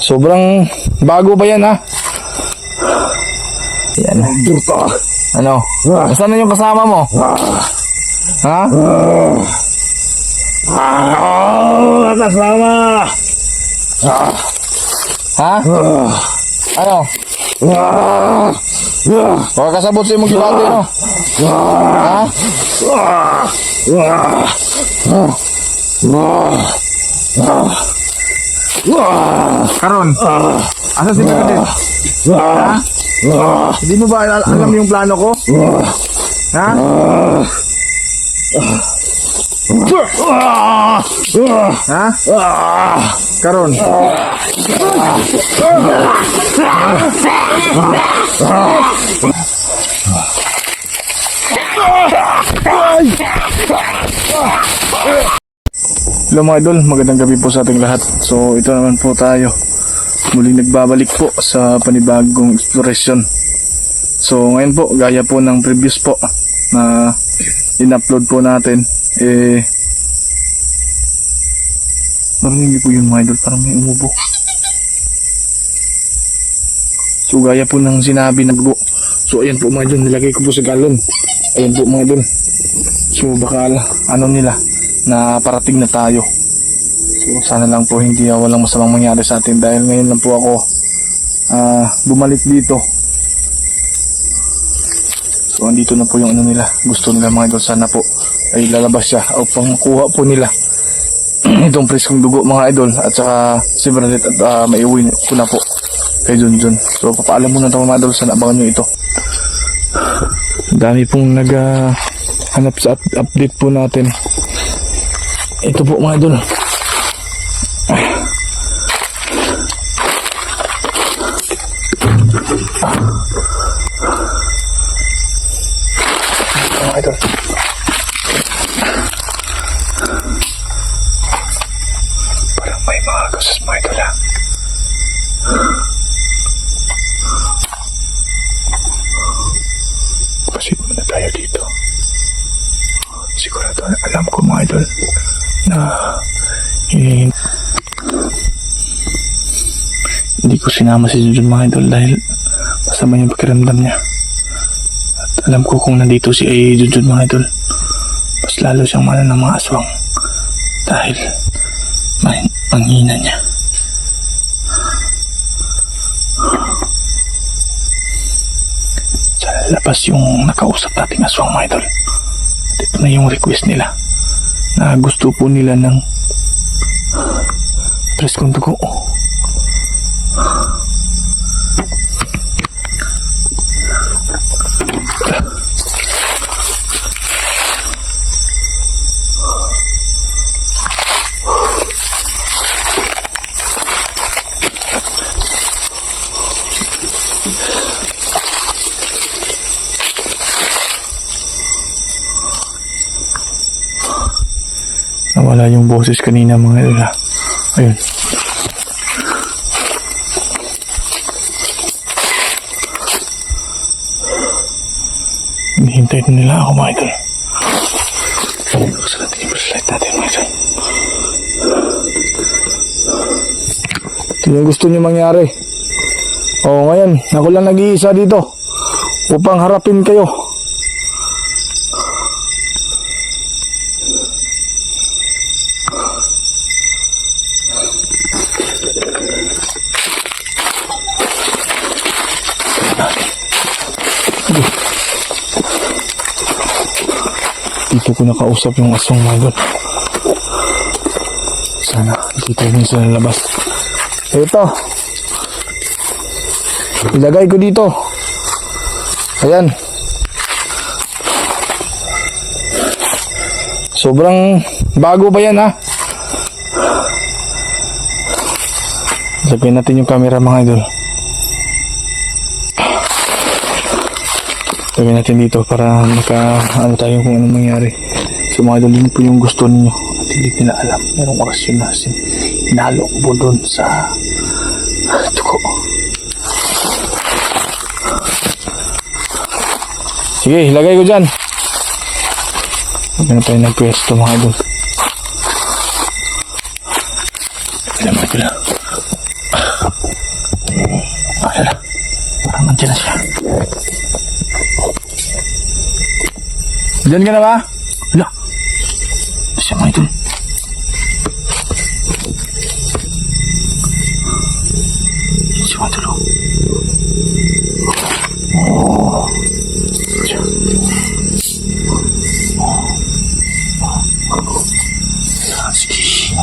Sobrang bago pa yan, ha? Yan. Ano? Saan na yung kasama mo? Ha? Kasama! Ha? Ano? Baka kasabot sa imong gibati, no? Ha? Karon, asa si Kadet? Ha? Hindi mo ba alam yung plano ko? Ha? Ha? Karon. Hello mga idol, magandang gabi po sa ating lahat. So ito naman po tayo, muling nagbabalik po sa panibagong exploration. So ngayon po, gaya po ng previous po na in-upload po natin, narinig po yun mga idol, parang may umubo. So gaya po ng sinabi ng buo. So ayan po mga idol, nilagay ko po sa galon. Ayan po mga idol. So baka ano nila, na parating na tayo. So sana lang po hindi walang masamang mangyari sa atin, dahil ngayon lang po ako bumalik dito. So andito na po yung ano nila, gusto nila mga idol, sana po ay lalabas siya upang makuha po nila itong preskong dugo mga idol, at saka si Bernadette, at maiuwi ko na po kay Junjun. So papaalam muna ito mga idol, sana abangan nyo ito. Dami pong hanap sa update po natin. Ito po mga idol. Mga idol. Parang may mga gasas mga idol ha. Pasit muna tayo dito. Sigurado alam ko mga idol na hindi ko sinama si Junjun mga idol dahil masama yung pakiramdam niya, at alam ko kung nandito si Junjun mga idol, mas lalo siyang mahal ng mga aswang dahil manghina niya. Sana labas yung nakausap nating aswang mga idol. At ito na yung request nila, na gusto po nila ng preskong dugo. Nawala yung boses kanina mga idol. Ayun. Hinihintay na nila ako mga idol. Buksan natin yung flashlight natin mga idol. Ito yung gusto nyo mangyari. Ngayon ako lang nag-iisa dito upang harapin kayo. Dito ko nakausap yung aswang mga idol. Sana dito niya sila labas. Ito, ilagay ko dito. Ayan. Sobrang bago pa yan ha. Lagyan natin yung camera mga idol. Lagyan natin dito para ano tayo kung anong mangyari. So mga idol, yun po yung gusto ninyo at hindi nila alam. Merong orasyon na hinalo ko po doon sa tuko. Sige, ilagay ko dyan. Huwag na tayo nagpwesto mga idol. Alam mo ito lang. Diyan na siya. Diyan ka na ba? Hala. Siya mga idol. Siya mga idol. Oh. Diyan. Sige.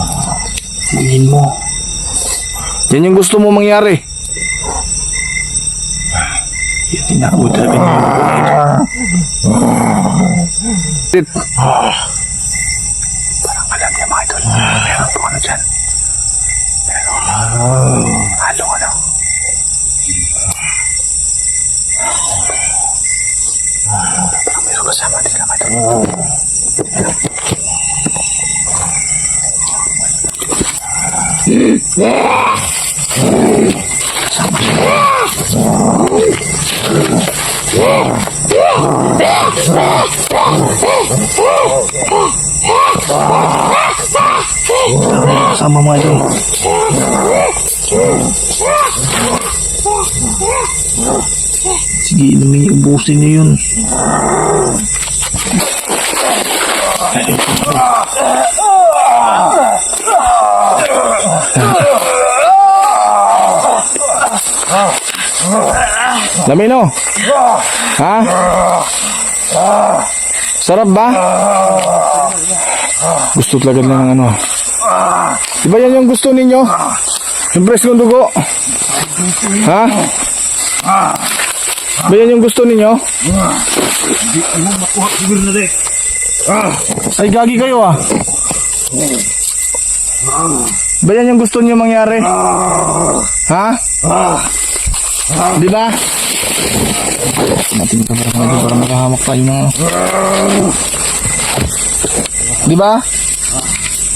Tingin mo. Yan yung gusto mo mangyari. Yan tinakbo talaga niya yung buhay. Parang alam niya mga idol. Meron po ano dyan. Pero halong ano. Parang meron kasama din lang mga idol. Sama mga idol. Sige, ubusin niyo yun. Lamino. Ha? Sarap ba? Gusto talaga ng ano. Diba yan yung gusto ninyo? Yung preskong dugo? Ha? Ba yan yung gusto ninyo? Ay gagi kayo ah. Ba yan yung gusto niyo mangyari? Ha? Di ba? Natin ka para makahamak tayo ng... Di ba?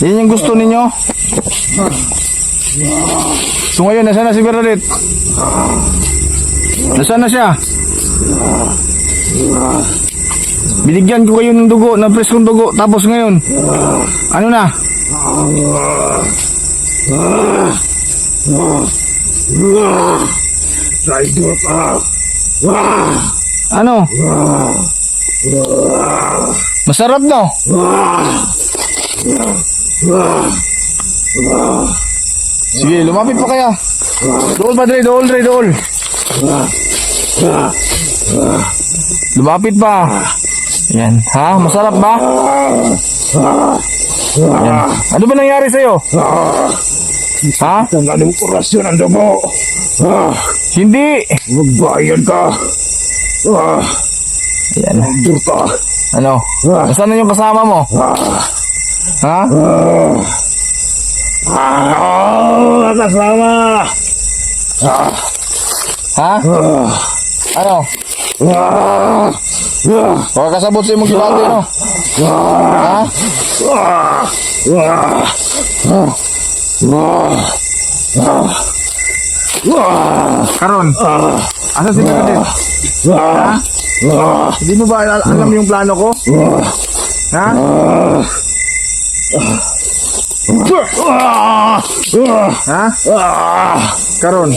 Yan yung gusto ninyo? So ngayon, nasaan na si Bernadette? Nasaan na siya? Binigyan ko kayo ng dugo, ng preskong dugo. Tapos ngayon, ano na? Ano? Masarap no? Sige, lumapit pa kaya. Dool padre, dool. Lumapit pa. Yan, ha? Masarap ba? Yan. Ano ba nangyari sa'yo? Ha? Ang anong orasyon ang dugo. Hindi. Magbayan ka. Yan. Dur ka. Ano? Nasaan na yung kasama mo? Ha? Kasama. Ha? Ano? Huwag kasabot sa imong gibati, no? Ha? Karon, asa si Bernadette? Ha? Hindi mo ba alam yung plano ko? Ha? Ha? Karon.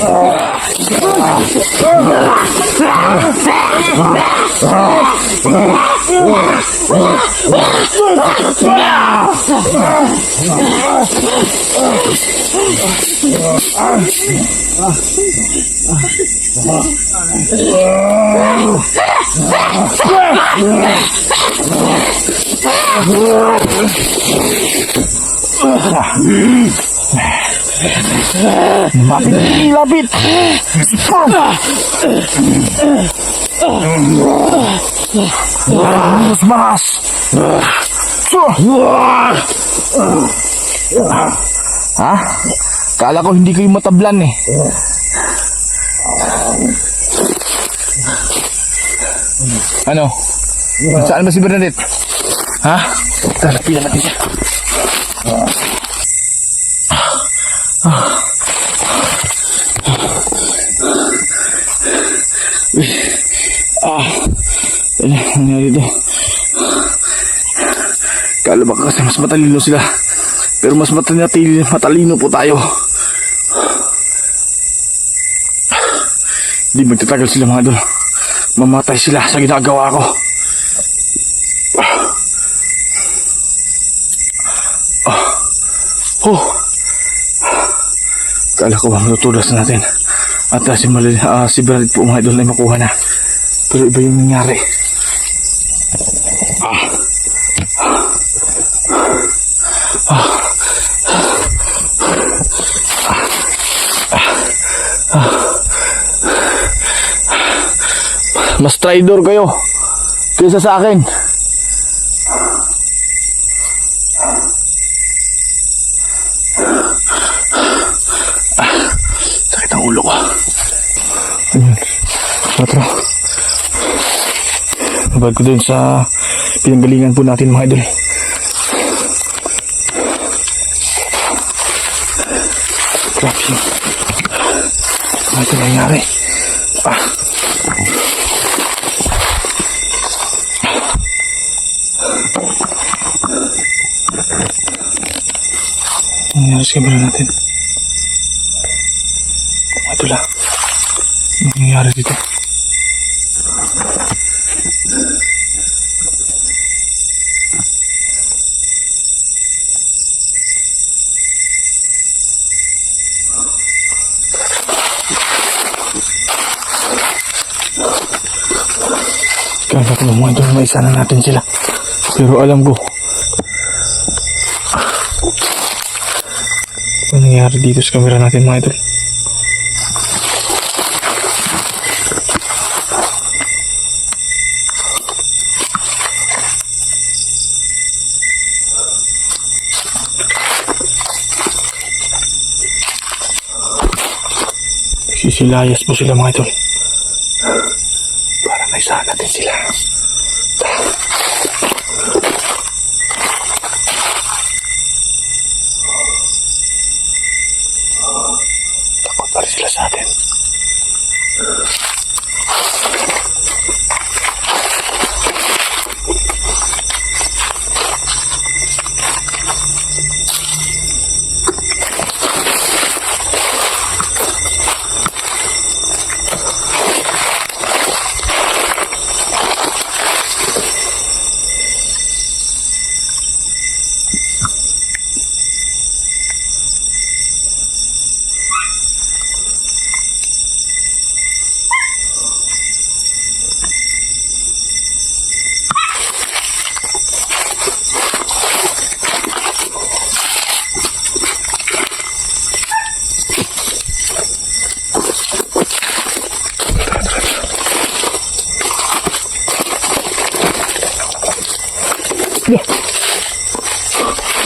Lapit. Mas. Ha? Kala ko hindi kayo matablan eh. Ano? Saan ba si Bernadette? Ha? Tara, pila natin siya. Ano nangyari dito? Kala ba kasi mas matalino sila, pero mas matalino po tayo. Di magtatagal sila mga idol. Mamatay sila sa ginagawa ko. Kala ko ba matutulas natin. At si Brad po mga idol ay makuha na. Pero iba yung nangyari. Mas traitor kayo kaysa sa akin. Sakit ang ulo ko. Ayun. Matro. Mabag ko dun sa pinanggalingan po natin mga idol. Grabe yun. Ano ito nangyari? Nangyari sa camera natin. Ito lang. Ano nangyari dito? Kala ko naman doon maisa na natin sila. Pero alam ko ano nangyari dito sa camera natin mga idol. Sisilayas po sila mga idol. Para maisahan natin sila. Takot pa rin sila sa atin.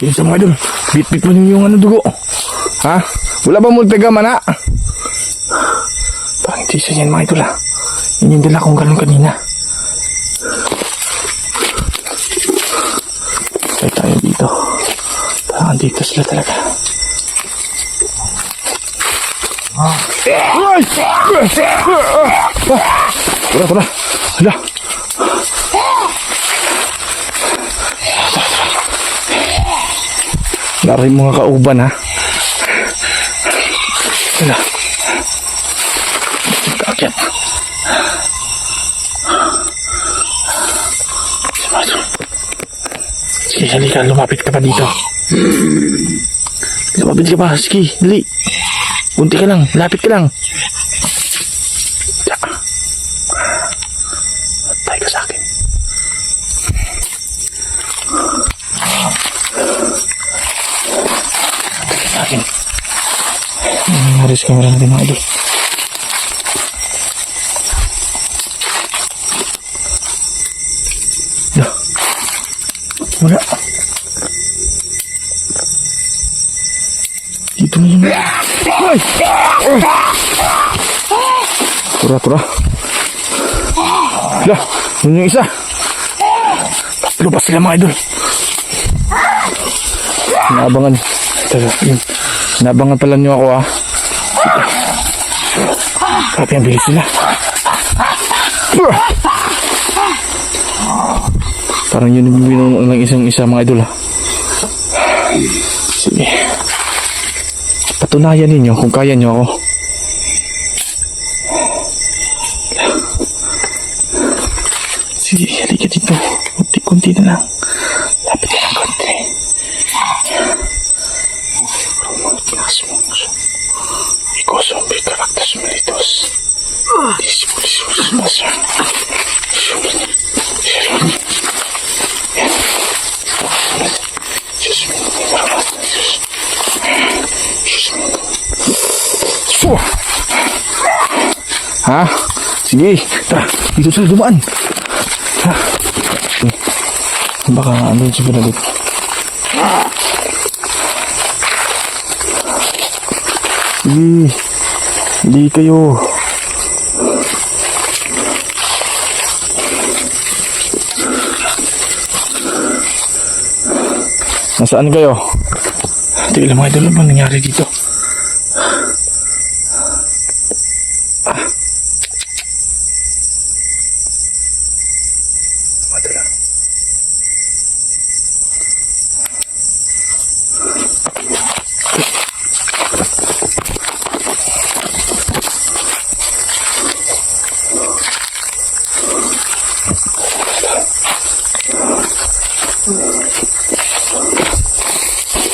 Yun sa mga idol, bit-bit mo yung dugo. Ha? Wala ba multiga mana? Parang tisa yan mga idol ha. Yun yung dala kong galon kanina. Tayo tayo dito. Parang dito sila talaga. Tara. Hala. Lari mga kauban ha. Wala. Kakit. Sige, halika. Lumapit ka pa dito. Lumapit ka pa. Sige, dali. Bunti ka lang. Lapit ka lang. Tayo ka sa akin. Nangyari sa camera natin mga idol. Wala. Dito na yun. Tura. Wala. Yun yung isa. Tatlo pa sila mga idol. Naabangan. Nabangan pala nyo ako ah. Grabe ang bilis nila. Parang yun yung binuno ng isang isa mga idol ah. Sige. Patunayan ninyo kung kaya nyo ako. dito. Kunti-kunti na lang. Lapit na lang konti. Ikosombri karaktas militos. Disipulis. Ha? Sige, tara, dito sila dumaan. Ha? Baka andun si Bernadette. Sige, hindi kayo. Nasaan kayo? Tigil mga idol, ano nangyari dito? Madala.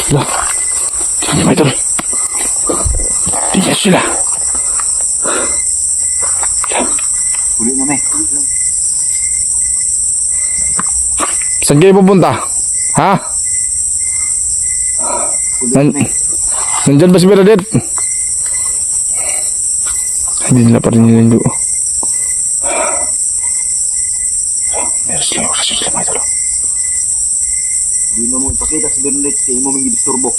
Lah, tingnan mo ito. Tingnan sila. Huli na, may. Saan kayo pupunta? Ha? Nandyan ba si Bernadette? Hindi nila pa rin nilundo. Meron silang orasyon sila mga idol. Hindi mo ipakita si Bernadette kaya mo may disturbo.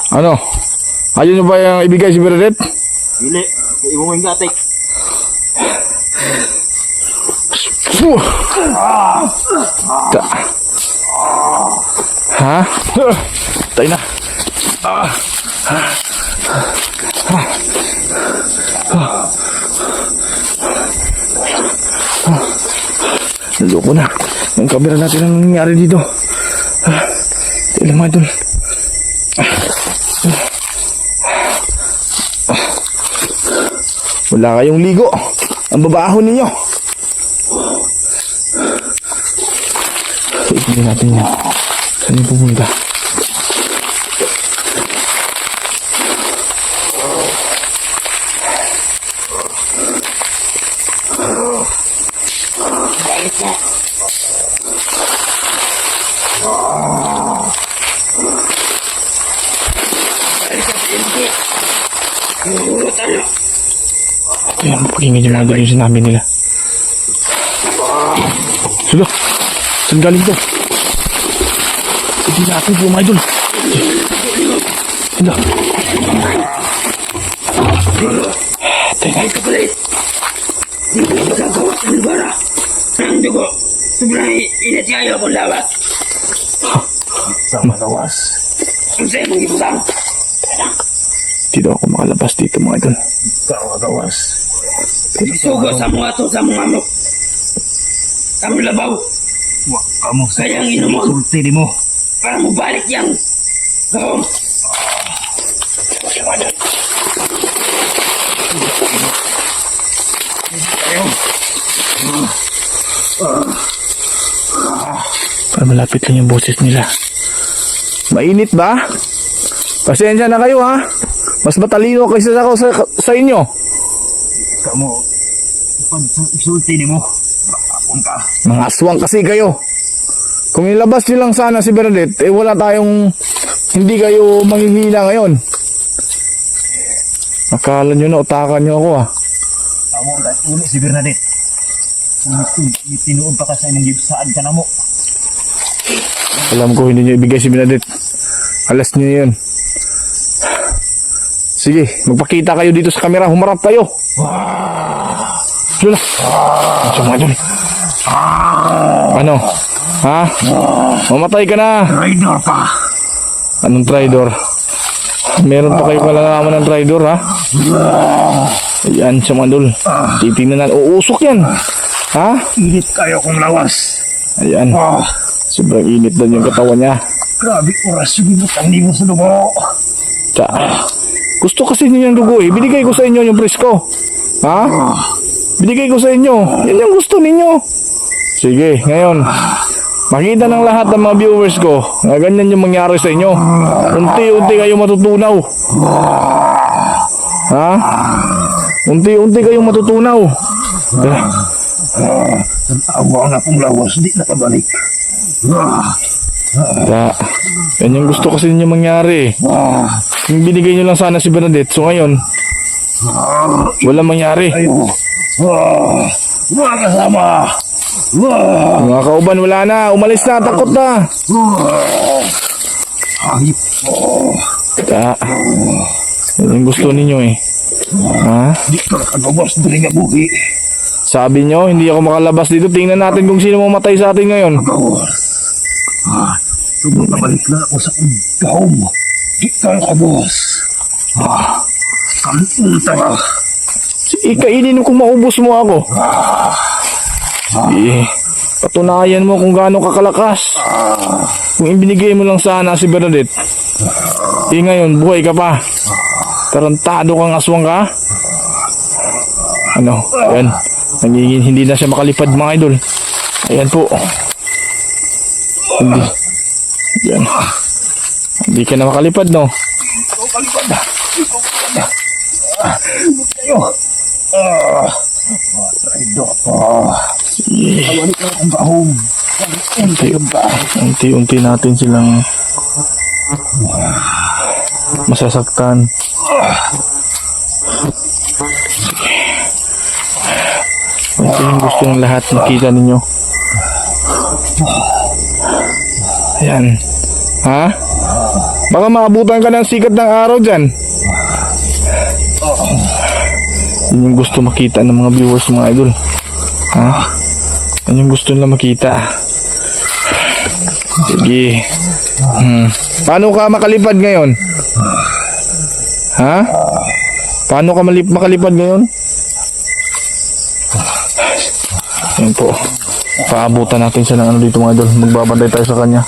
Ano? Ayaw nyo ba yung ibigay si Bernadette? Hindi, kaya mo may gatik. Ha? Tayo na. Naloko na. Yung camera natin ang nangyari dito. Tayo lang mga idol. Wala kayong ligo. Ang babaho ninyo. Tignan natin yan. Saan yung pupunta? Kaya mapakinggan yung mga galing sinabi nila. Sulo! Saan galing to? Hindi natin po mga idol. Sulo! Tayo na. Kapalit! Hindi ko magagawa sa nabara. Ang dugo, sobrang inat kayo akong lawas. Sa magawas. Ang sa'yo mong ibutang. Dito ako makalabas dito mga idol. Sa magawas. Isugo sa mga to sa mga amok. Ang labaw, Wa kamu sa kayang inumon sulti di mo. para mo balik yang. Gawang, Para malapit lang yung boses nila. Mainit ba? Pasensya na kayo ha. Mas matalino kaysa ako sa inyo. Kamu pag sulti di mo. Akong ka. Mga aswang kasi kayo. Kung ilabas nyo lang sana si Bernadette, eh wala tayong, hindi kayo manghihina ngayon. Akala nyo na utakan nyo ako ha. Kamu ang uli si Bernadette. Tinuod pa ka sa imong gibsaan ka na mo. Alam ko hindi nyo ibigay si Bernadette. Alas nyo yun. Sige, magpakita kayo dito sa kamera. Humarap kayo. Lula. Ano? Ha? Mamatay ka na. Rider pa. Anong traidor? Meron pa kayo kalalaman ng traidor ha? Ayan siya mga dul. Titingnan natin. Uusok yan. Ha? Init kayo kong lawas. Ayan. Sobrang init doon yung katawan niya. Grabe oras yung ibutang di mo sa dugo. Gusto kasi niyo yung dugo eh. Binigay ko sa inyo yung presko. Ha? Binigay ko sa inyo. Yan yung gusto ninyo. Sige, ngayon. Makita ng lahat ng mga viewers ko na ganyan yung mangyari sa inyo. Unti-unti kayo matutunaw. Ha? Unti-unti kayong matutunaw. Awa na kong lawas, di nakabalik. Yan yung gusto kasi ninyo mangyari. Yung binigay nyo lang sana si Bernadette. So ngayon, walang mangyari. Ayo. Mga kasama. Mga kauban, wala na. Umalis na, takot na. Hayop. Yan yung gusto ninyo eh. Ha? Di ka nakagawas dali nga buhi. Sabi nyo, hindi ako makalabas dito. Tingnan natin kung sino mamatay sa atin ngayon. Gawas. Subong nabalik na ako sa ugahom. Di ka nakagawas. Kalunta ka. Ikainin kung maubos mo ako. Patunayan mo kung gaano kakalakas. Kung ibinigay mo lang sana si Bernadette, ngayon buhay ka pa. Tarantado kang aswang ka. Ano, ayan. Hindi na siya makalipad mga idol. Ayan po. Ayan. Hindi ka na makalipad, no? Unti-unti natin silang masasaktan. Ito yung gusto ng lahat makita ninyo. Ayan. Ha? Baka maabutan ka ng sikat ng araw dyan. Yan yung gusto makita ng mga viewers, mga idol. Ha? Yan yung gusto nila makita. Sige. Paano ka makalipad ngayon? Ha? Paano ka makalipad ngayon? Yan po. Paabutan natin siya ng ano dito, mga idol. Magbabantay tayo sa kanya.